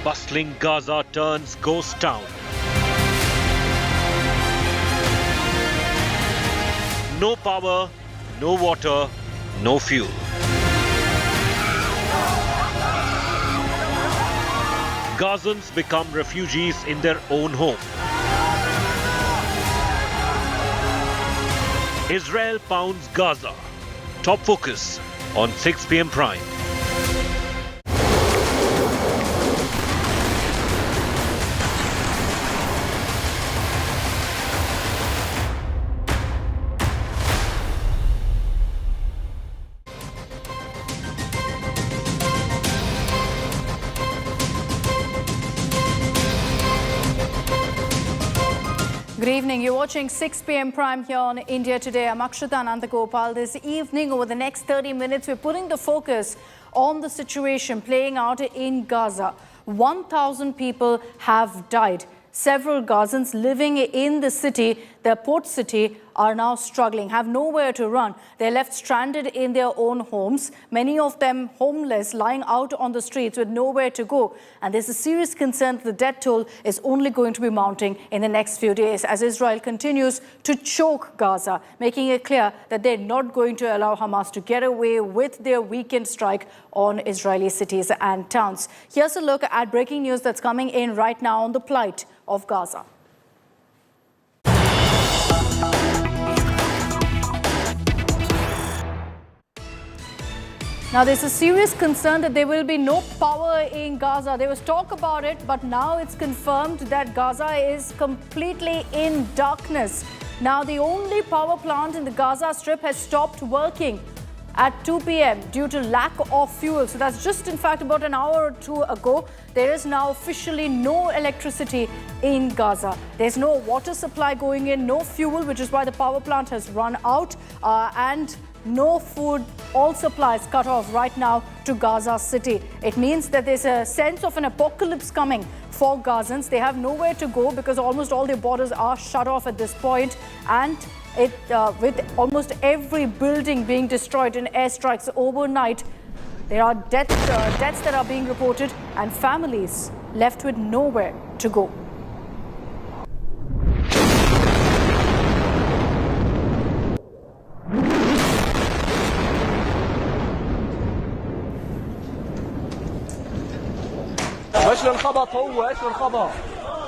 Bustling Gaza turns ghost town. No power, no water, no fuel. Gazans become refugees in their own home. Israel pounds Gaza. Top focus on 6 p.m. Prime. Good evening. You're watching 6 p.m. Prime here on India Today. I'm Akshita Nandagopal. This evening, over the next 30 minutes, we're putting the focus on the situation playing out in Gaza. 1,000 people have died. Several Gazans living in the city, the port city, are now struggling, have nowhere to run. They're left stranded in their own homes, many of them homeless, lying out on the streets with nowhere to go. And there's a serious concern that the death toll is only going to be mounting in the next few days as Israel continues to choke Gaza, making it clear that they're not going to allow Hamas to get away with their weekend strike on Israeli cities and towns. Here's a look at breaking news that's coming in right now on the plight of Gaza. Now, there's a serious concern that there will be no power in Gaza. There was talk about it, but now it's confirmed that Gaza is completely in darkness. Now, the only power plant in the Gaza Strip has stopped working at 2 p.m. due to lack of fuel. So that's just, in fact, about an hour or two ago. There is now officially no electricity in Gaza. There's no water supply going in, no fuel, which is why the power plant has run out, and no food, all supplies cut off right now to Gaza City. It means that there's a sense of an apocalypse coming for Gazans. They have nowhere to go because almost all their borders are shut off at this point. And with almost every building being destroyed in airstrikes overnight, there are deaths that are being reported and families left with nowhere to go.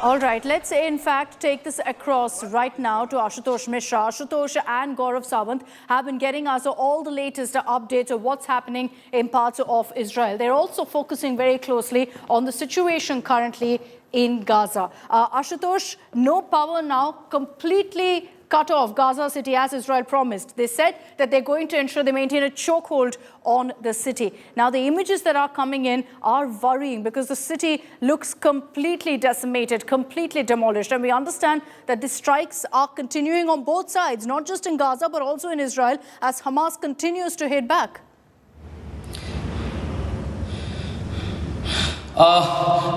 All right, let's in fact take this across right now to Ashutosh Mishra. Ashutosh and Gaurav Sawant have been getting us all the latest updates of what's happening in parts of Israel. They're also focusing very closely on the situation currently in Gaza. Ashutosh, no power now, completely cut off Gaza City as Israel promised. They said that they're going to ensure they maintain a chokehold on the city. Now, the images that are coming in are worrying because the city looks completely decimated, completely demolished. And we understand that the strikes are continuing on both sides, not just in Gaza, but also in Israel, as Hamas continues to hit back.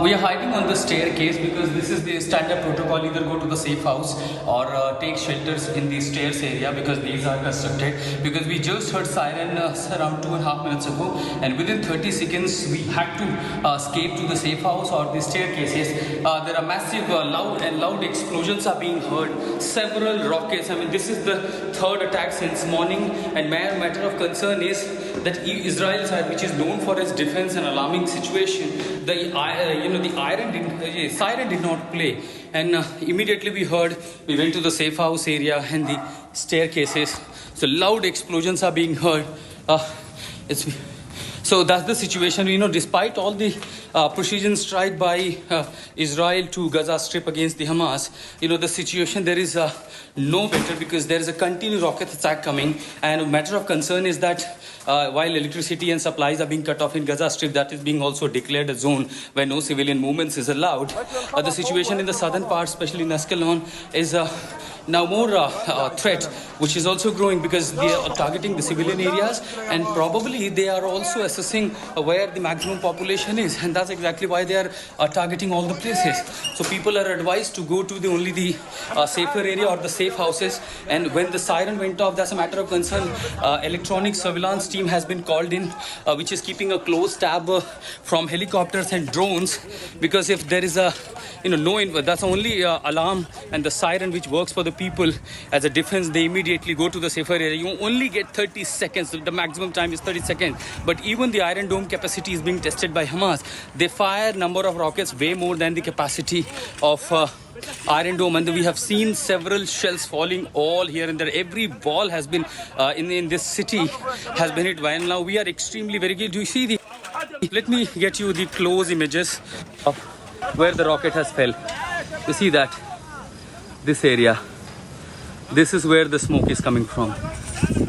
We are hiding on the staircase because this is the standard protocol. Either go to the safe house or take shelters in the stairs area because these are constructed. Because we just heard siren around 2.5 minutes ago, and within 30 seconds we had to escape to the safe house or the staircases. There are massive loud explosions are being heard. Several rockets. I mean, this is the third attack since morning, and matter of concern is that Israel side, which is known for its defense and alarming situation, the siren did not play, and immediately we went to the safe house area and the staircases. So loud explosions are being heard. So that's the situation. Despite all the precision strike by Israel to Gaza Strip against the Hamas, the situation there is no better because there is a continued rocket attack coming. And a matter of concern is that while electricity and supplies are being cut off in Gaza Strip, that is being also declared a zone where no civilian movements is allowed. The situation in the southern part, especially in Escalation, is now more threat, which is also growing because they are targeting the civilian areas, and probably they are also assessing where the maximum population is, and that's exactly why they are targeting all the places. So people are advised to go to only the safer area or the safe houses. And when the siren went off, that's a matter of concern. Electronic surveillance team has been called in, which is keeping a close tab from helicopters and drones, because if there is a that's the only alarm and the siren which works for the people as a defense. They immediately go to the safer area. You only get 30 seconds. The maximum time is 30 seconds. But even the Iron Dome capacity is being tested by Hamas. They fire number of rockets way more than the capacity of Iron Dome, and we have seen several shells falling all here and there. Every wall has been in this city has been hit. And now we are extremely very good. Do you see the? Let me get you the close images of where the rocket has fell. You see that? This area. This is where the smoke is coming from.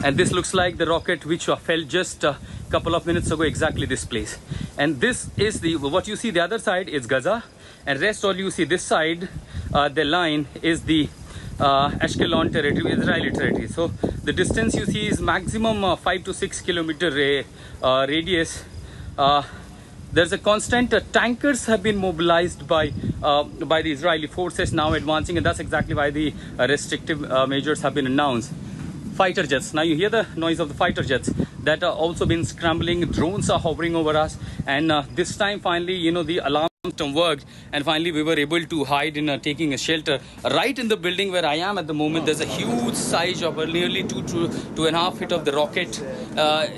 And this looks like the rocket which fell just a couple of minutes ago, exactly this place. And this is what you see the other side is Gaza. And rest all you see this side, the line is the Escalate territory, Israeli territory. So the distance you see is maximum 5 to 6 kilometer radius. There's a constant tankers have been mobilized by the Israeli forces now advancing, and that's exactly why the restrictive measures have been announced. Fighter jets. Now you hear the noise of the fighter jets that are also been scrambling. Drones are hovering over us, and this time finally, the alarm system worked, and finally we were able to hide in taking a shelter right in the building where I am at the moment. There's a huge size of nearly 2.5 feet of the rocket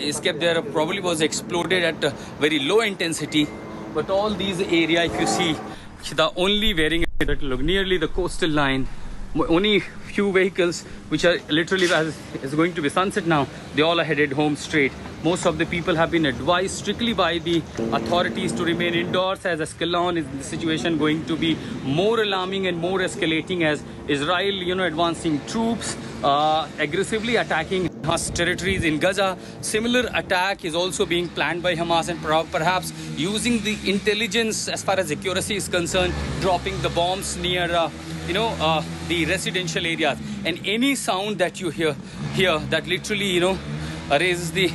is kept there. Probably was exploded at very low intensity, but all these area, if you see, the only wearing look nearly the coastal line. Only few vehicles which are literally as is going to be sunset now. They all are headed home straight. Most of the people have been advised strictly by the authorities to remain indoors, as Escalation is the situation going to be more alarming and more escalating as Israel, advancing troops, aggressively attacking Hamas territories in Gaza. Similar attack is also being planned by Hamas, and perhaps using the intelligence as far as accuracy is concerned, dropping the bombs near the residential areas. And any sound that you hear that literally raises the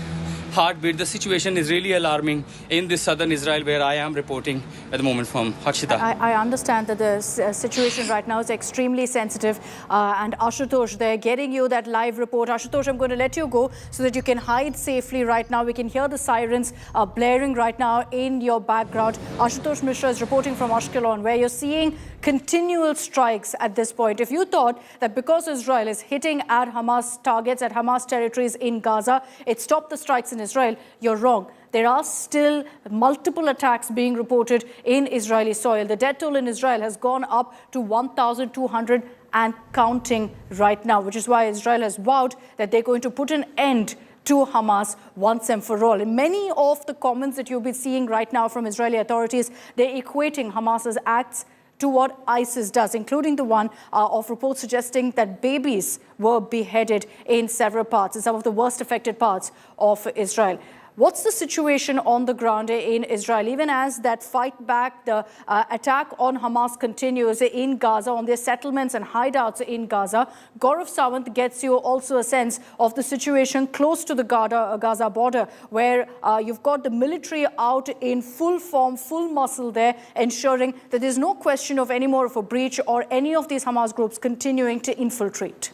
heartbeat. The situation is really alarming in this southern Israel where I am reporting at the moment from. Akshita. I understand that the situation right now is extremely sensitive, and Ashutosh, they're getting you that live report. Ashutosh, I'm going to let you go so that you can hide safely right now. We can hear the sirens blaring right now in your background. Ashutosh Mishra is reporting from Ashkelon, where you're seeing continual strikes at this point. If you thought that because Israel is hitting at Hamas targets, at Hamas territories in Gaza, it stopped the strikes in Israel, you're wrong. There are still multiple attacks being reported in Israeli soil. The death toll in Israel has gone up to 1,200 and counting right now, which is why Israel has vowed that they're going to put an end to Hamas once and for all. And many of the comments that you'll be seeing right now from Israeli authorities, they're equating Hamas's acts to what ISIS does, including the one of reports suggesting that babies were beheaded in several parts, in some of the worst affected parts of Israel. What's the situation on the ground in Israel? Even as that fight back, the attack on Hamas continues in Gaza, on their settlements and hideouts in Gaza, Gaurav Sawant gets you also a sense of the situation close to the Gaza border, where you've got the military out in full form, full muscle there, ensuring that there's no question of any more of a breach or any of these Hamas groups continuing to infiltrate.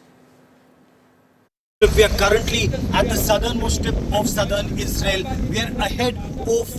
We are currently at the southernmost tip of southern Israel. We are ahead of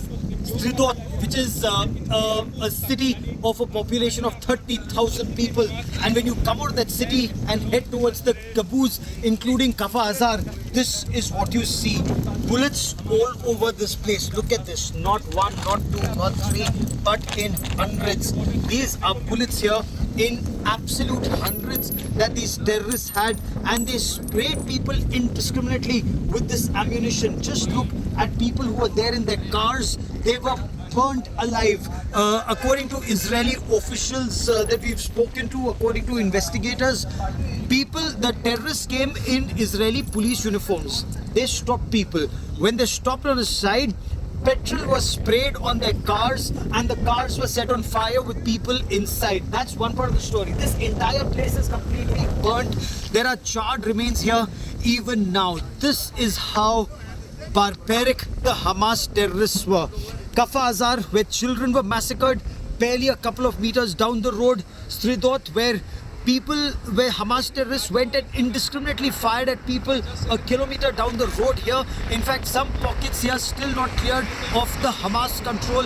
Sridot, which is a city of a population of 30,000 people. And when you come out of that city and head towards the Caboose, including Kafar Azar, this is what you see. Bullets all over this place. Look at this. Not one, not two, not three, but in hundreds. These are bullets here in absolute hundreds that these terrorists had, and they sprayed people indiscriminately with this ammunition. Just look at people who were there in their cars. They were burnt alive. According to Israeli officials that we've spoken to, according to investigators, the terrorists came in Israeli police uniforms. They stopped people. When they stopped on the side, petrol was sprayed on their cars, and the cars were set on fire with people inside. That's one part of the story. This entire place is completely burnt. There are charred remains here even now. This is how barbaric the Hamas terrorists were. Kafar Azar, where children were massacred, barely a couple of meters down the road. Sridot, where People where Hamas terrorists went and indiscriminately fired at people a kilometer down the road here. In fact, some pockets here still not cleared of the Hamas control.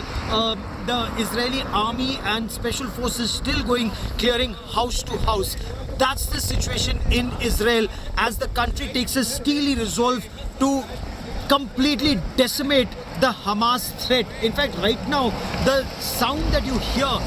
The Israeli army and special forces still going, clearing house to house. That's the situation in Israel as the country takes a steely resolve to completely decimate the Hamas threat. In fact, right now, the sound that you hear,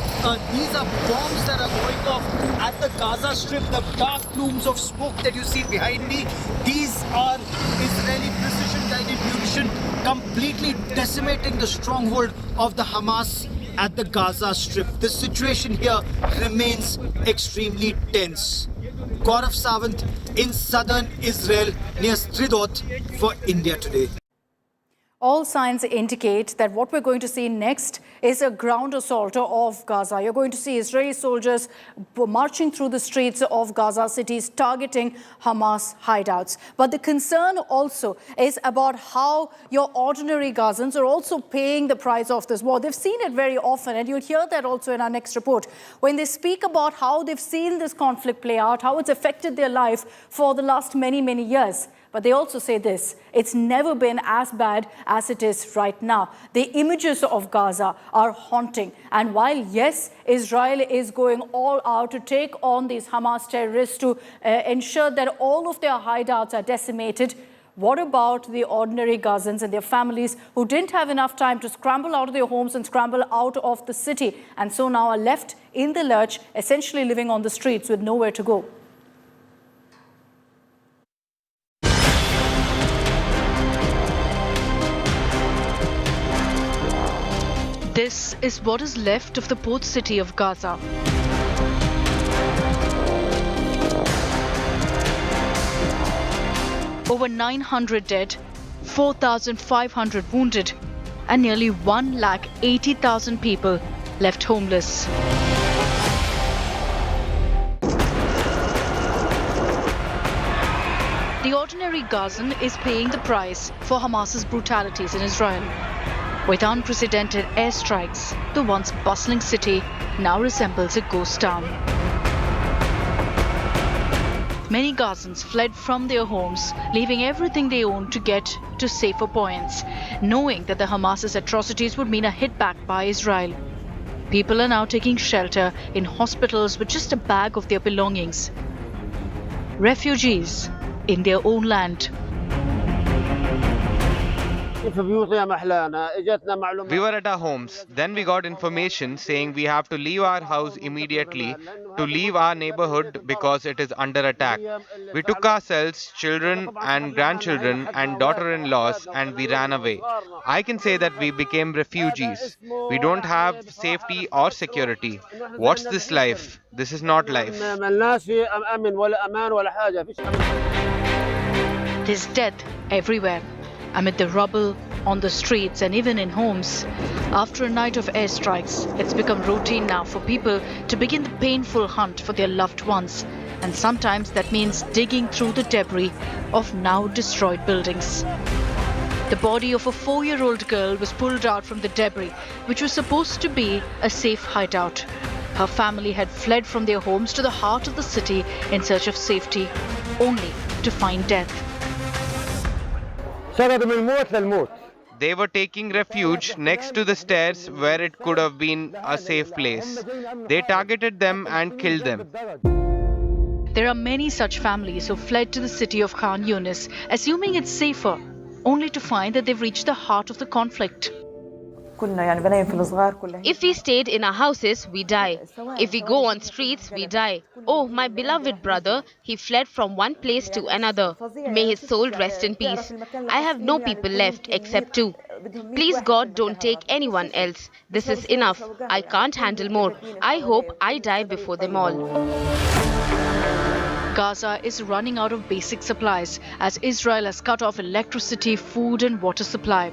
these are bombs that are going off at the Gaza Strip. The dark plumes of smoke that you see behind me, these are Israeli precision-guided munition completely decimating the stronghold of the Hamas at the Gaza Strip. The situation here remains extremely tense. Gaurav Sawant in southern Israel near Stridot for India Today. All signs indicate that what we're going to see next is a ground assault of Gaza. You're going to see Israeli soldiers marching through the streets of Gaza cities, targeting Hamas hideouts. But the concern also is about how your ordinary Gazans are also paying the price of this war. They've seen it very often, and you'll hear that also in our next report, when they speak about how they've seen this conflict play out, how it's affected their life for the last many, many years. But they also say this: it's never been as bad as it is right now. The images of Gaza are haunting. And while, yes, Israel is going all out to take on these Hamas terrorists to ensure that all of their hideouts are decimated, what about the ordinary Gazans and their families who didn't have enough time to scramble out of their homes and scramble out of the city, and so now are left in the lurch, essentially living on the streets with nowhere to go? This is what is left of the port city of Gaza. Over 900 dead, 4,500 wounded, and nearly 1,80,000 people left homeless. The ordinary Gazan is paying the price for Hamas's brutalities in Israel. With unprecedented airstrikes, the once bustling city now resembles a ghost town. Many Gazans fled from their homes, leaving everything they owned to get to safer points, knowing that the Hamas's atrocities would mean a hit back by Israel. People are now taking shelter in hospitals with just a bag of their belongings. Refugees in their own land. We were at our homes. Then we got information saying we have to leave our house immediately, to leave our neighborhood because it is under attack. We took ourselves, children and grandchildren and daughter-in-laws, and we ran away. I can say that we became refugees. We don't have safety or security. What's this life? This is not life. There's death everywhere. Amid the rubble, on the streets and even in homes. After a night of airstrikes, it's become routine now for people to begin the painful hunt for their loved ones. And sometimes that means digging through the debris of now destroyed buildings. The body of a 4-year-old girl was pulled out from the debris, which was supposed to be a safe hideout. Her family had fled from their homes to the heart of the city in search of safety, only to find death. They were taking refuge next to the stairs where it could have been a safe place. They targeted them and killed them. There are many such families who fled to the city of Khan Yunis, assuming it's safer, only to find that they've reached the heart of the conflict. If we stayed in our houses, we die. If we go on streets, we die. Oh, my beloved brother, he fled from one place to another. May his soul rest in peace. I have no people left except 2. Please God, don't take anyone else. This is enough. I can't handle more. I hope I die before them all. Gaza is running out of basic supplies as Israel has cut off electricity, food and water supply.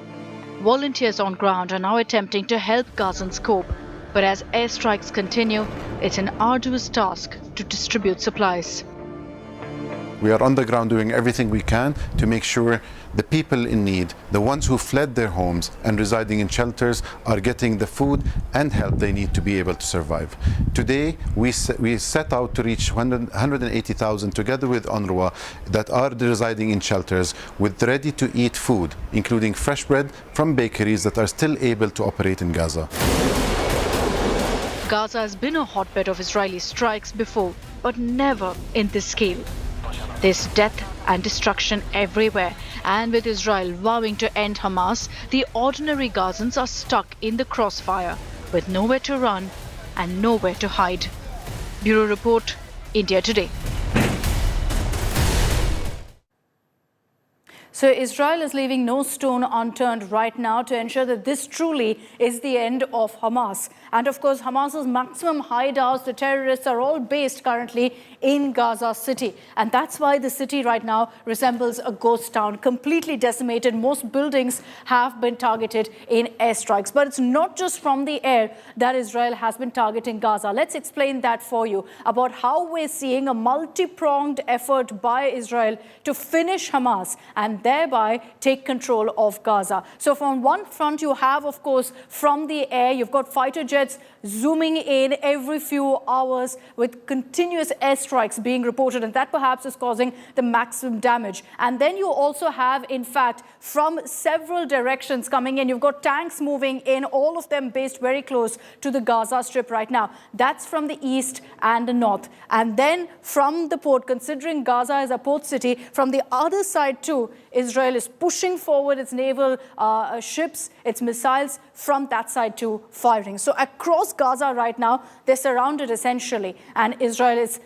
Volunteers on ground are now attempting to help Gazans cope. But as airstrikes continue, it's an arduous task to distribute supplies. We are on the ground doing everything we can to make sure the people in need, the ones who fled their homes and residing in shelters, are getting the food and help they need to be able to survive. Today, we set out to reach 180,000 together with UNRWA that are residing in shelters with ready-to-eat food, including fresh bread from bakeries that are still able to operate in Gaza. Gaza has been a hotbed of Israeli strikes before, but never in this scale. There's death and destruction everywhere, and with Israel vowing to end Hamas, the ordinary Gazans are stuck in the crossfire with nowhere to run and nowhere to hide. Bureau Report, India Today. So Israel is leaving no stone unturned right now to ensure that this truly is the end of Hamas. And of course, Hamas's maximum hideouts, the terrorists, are all based currently in Gaza City. And that's why the city right now resembles a ghost town, completely decimated. Most buildings have been targeted in airstrikes. But it's not just from the air that Israel has been targeting Gaza. Let's explain that for you, about how we're seeing a multi-pronged effort by Israel to finish Hamas and thereby take control of Gaza. So from one front, you have, of course, from the air, you've got fighter jets zooming in every few hours with continuous airstrikes being reported, and that perhaps is causing the maximum damage. And then you also have, in fact, from several directions coming in, you've got tanks moving in, all of them based very close to the Gaza Strip right now. That's from the east and the north. And then from the port, considering Gaza is a port city, from the other side too, Israel is pushing forward its naval ships, its missiles from that side too, firing. So across Gaza right now, they're surrounded essentially. And Israel is,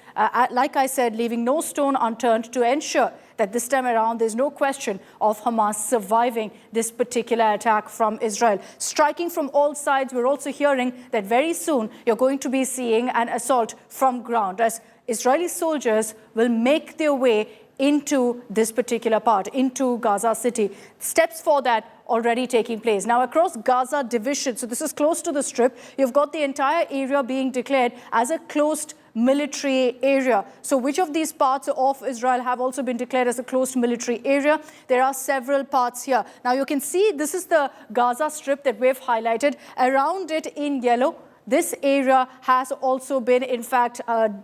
like I said, leaving no stone unturned to ensure that this time around there's no question of Hamas surviving this particular attack from Israel. Striking from all sides, we're also hearing that very soon you're going to be seeing an assault from ground as Israeli soldiers will make their way into this particular part, into Gaza City. Steps for that already taking place. Now, across Gaza division, so this is close to the Strip, you've got the entire area being declared as a closed military area. So which of these parts of Israel have also been declared as a closed military area? There are several parts here. Now, you can see this is the Gaza Strip that we've highlighted. Around it in yellow, this area has also been, in fact,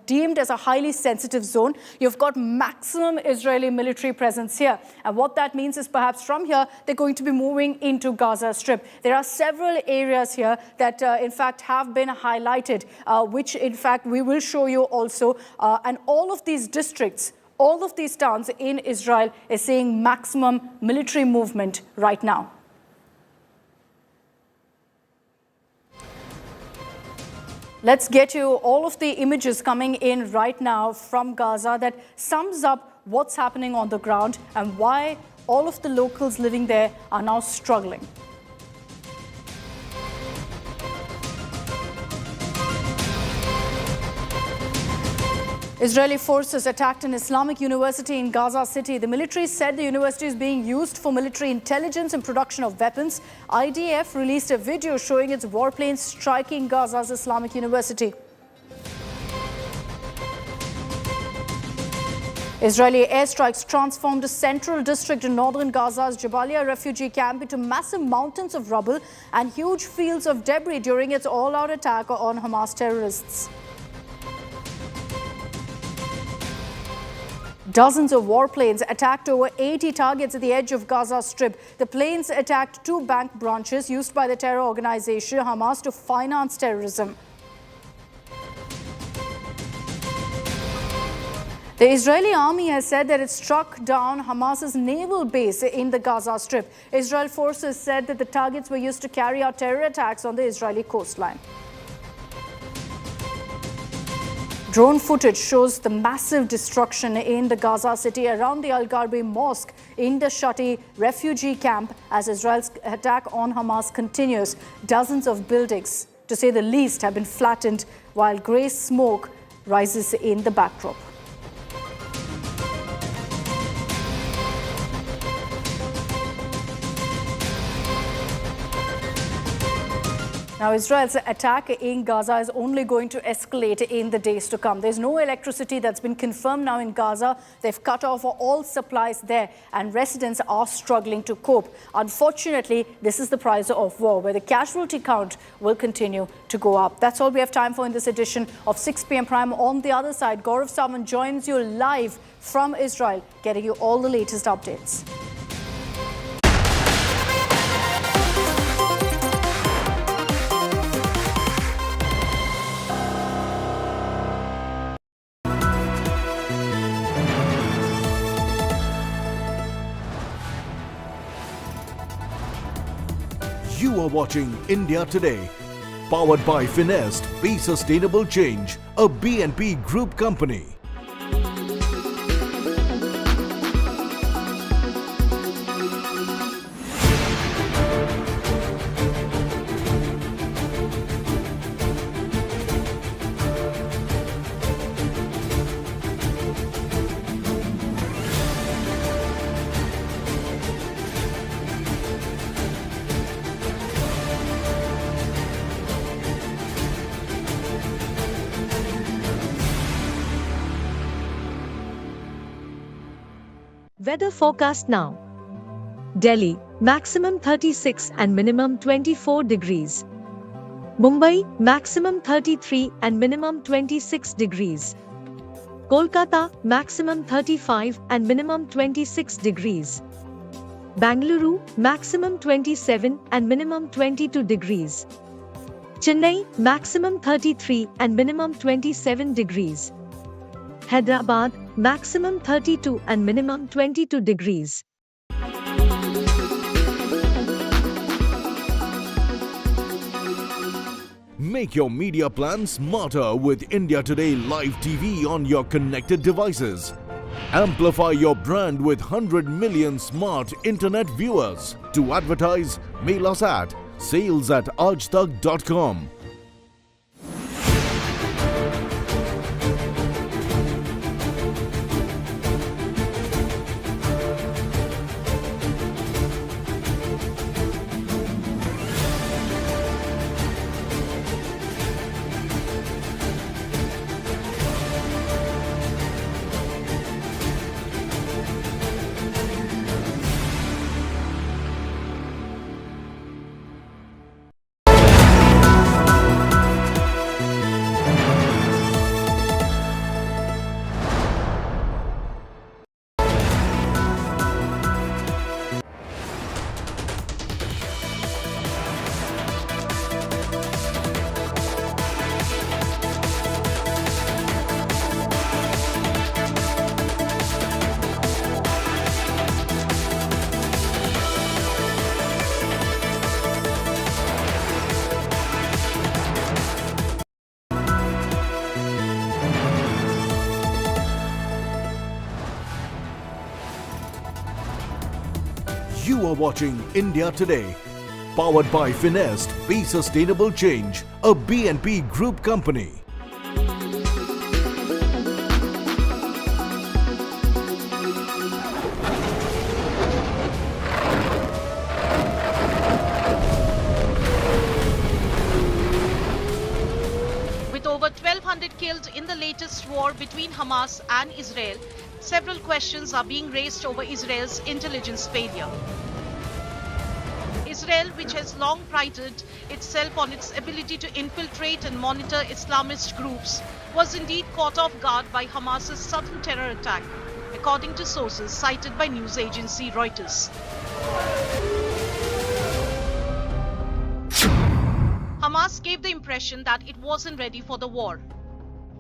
deemed as a highly sensitive zone. You've got maximum Israeli military presence here. And what that means is perhaps from here, they're going to be moving into Gaza Strip. There are several areas here that, in fact, have been highlighted, which, in fact, we will show you also. And all of these districts, all of these towns in Israel is seeing maximum military movement right now. Let's get you all of the images coming in right now from Gaza that sums up what's happening on the ground and why all of the locals living there are now struggling. Israeli forces attacked an Islamic university in Gaza City. The military said the university is being used for military intelligence and production of weapons. IDF released a video showing its warplanes striking Gaza's Islamic university. Israeli airstrikes transformed a central district in northern Gaza's Jabalia refugee camp into massive mountains of rubble and huge fields of debris during its all-out attack on Hamas terrorists. Dozens of warplanes attacked over 80 targets at the edge of Gaza Strip. The planes attacked 2 bank branches used by the terror organization Hamas to finance terrorism. The Israeli army has said that it struck down Hamas's naval base in the Gaza Strip. Israel forces said that the targets were used to carry out terror attacks on the Israeli coastline. Drone footage shows the massive destruction in the Gaza City around the Al-Gharbi Mosque in the Shati refugee camp as Israel's attack on Hamas continues. Dozens of buildings, to say the least, have been flattened while grey smoke rises in the backdrop. Now, Israel's attack in Gaza is only going to escalate in the days to come. There's no electricity that's been confirmed now in Gaza. They've cut off all supplies there, and residents are struggling to cope. Unfortunately, this is the price of war, where the casualty count will continue to go up. That's all we have time for in this edition of 6 p.m. Prime. On the other side, Gaurav Sawan joins you live from Israel, getting you all the latest updates. You are watching India Today, powered by Finest, Be Sustainable Change, a BNP Group company. Weather forecast now. Delhi, maximum 36 and minimum 24 degrees. Mumbai, maximum 33 and minimum 26 degrees. Kolkata, maximum 35 and minimum 26 degrees. Bangalore, maximum 27 and minimum 22 degrees. Chennai, maximum 33 and minimum 27 degrees. Hyderabad, maximum 32 and minimum 22 degrees. Make your media plan smarter with India Today Live TV on your connected devices. Amplify your brand with 100 million smart internet viewers. To advertise, mail us at sales@aajtak.com. You are watching India Today, powered by Finest, Be Sustainable Change, a BNP Group company. With over 1,200 killed in the latest war between Hamas and Israel, several questions are being raised over Israel's intelligence failure. Israel, which has long prided itself on its ability to infiltrate and monitor Islamist groups, was indeed caught off guard by Hamas's sudden terror attack, according to sources cited by news agency Reuters. Hamas gave the impression that it wasn't ready for the war.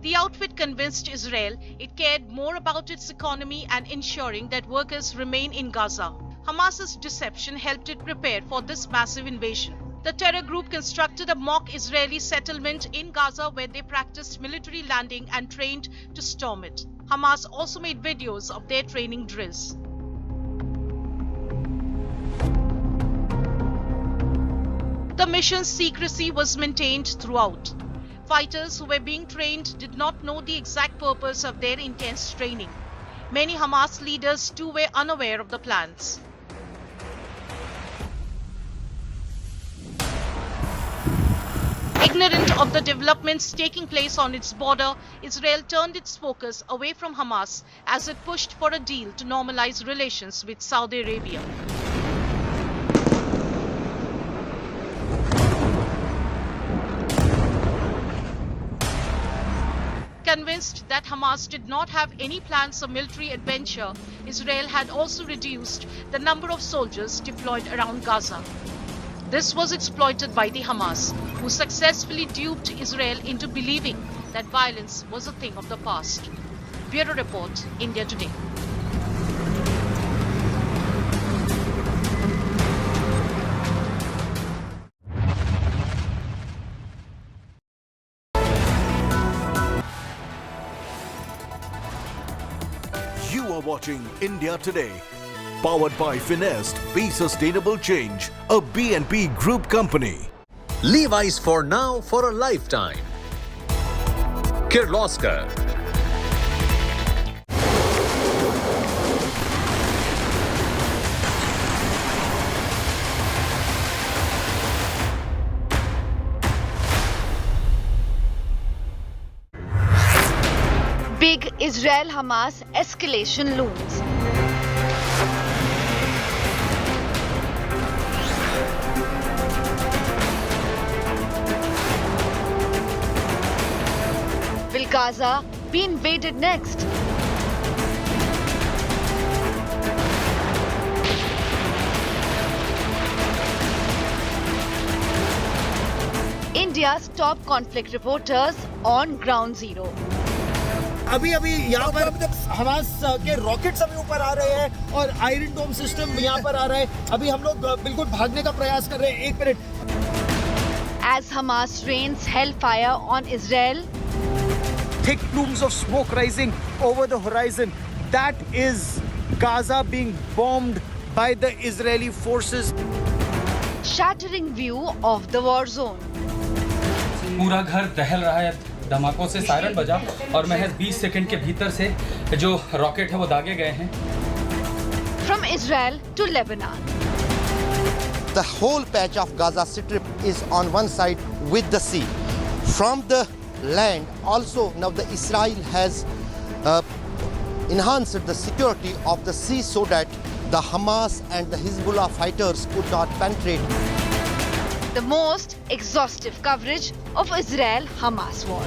The outfit convinced Israel it cared more about its economy and ensuring that workers remain in Gaza. Hamas's deception helped it prepare for this massive invasion. The terror group constructed a mock Israeli settlement in Gaza where they practiced military landing and trained to storm it. Hamas also made videos of their training drills. The mission's secrecy was maintained throughout. Fighters who were being trained did not know the exact purpose of their intense training. Many Hamas leaders too were unaware of the plans. Ignorant of the developments taking place on its border, Israel turned its focus away from Hamas as it pushed for a deal to normalize relations with Saudi Arabia. Convinced that Hamas did not have any plans of military adventure, Israel had also reduced the number of soldiers deployed around Gaza. This was exploited by the Hamas, who successfully duped Israel into believing that violence was a thing of the past. Bureau Report, India Today. You are watching India Today. Powered by Finest, Be Sustainable Change, a B&P Group company. Levi's for now, for a lifetime. Kirloskar. Big Israel-Hamas escalation looms. Will Gaza be invaded next? India's top conflict reporters on ground zero. अभी यहाँ पर Hamas के rockets अभी ऊपर आ रहे हैं और iron डोम system यहाँ पर आ रहा है. अभी हम लोग बिल्कुल भागने का प्रयास कर रहे हैं. 1 minute. As Hamas rains hellfire on Israel, Thick plumes of smoke rising over the horizon. That is Gaza being bombed by the Israeli forces. shattering view of the war zone. पूरा घर दहल रहा है. धमाकों से सायरन बजा और महज 20 second के भीतर से जो रॉकेट है वो दागे गए हैं. From Israel to Lebanon. The whole patch of Gaza Strip is on one side with the sea. From the land also now the Israel has enhanced the security of the sea so that the Hamas and the Hezbollah fighters could not penetrate. The most exhaustive coverage of Israel-Hamas war.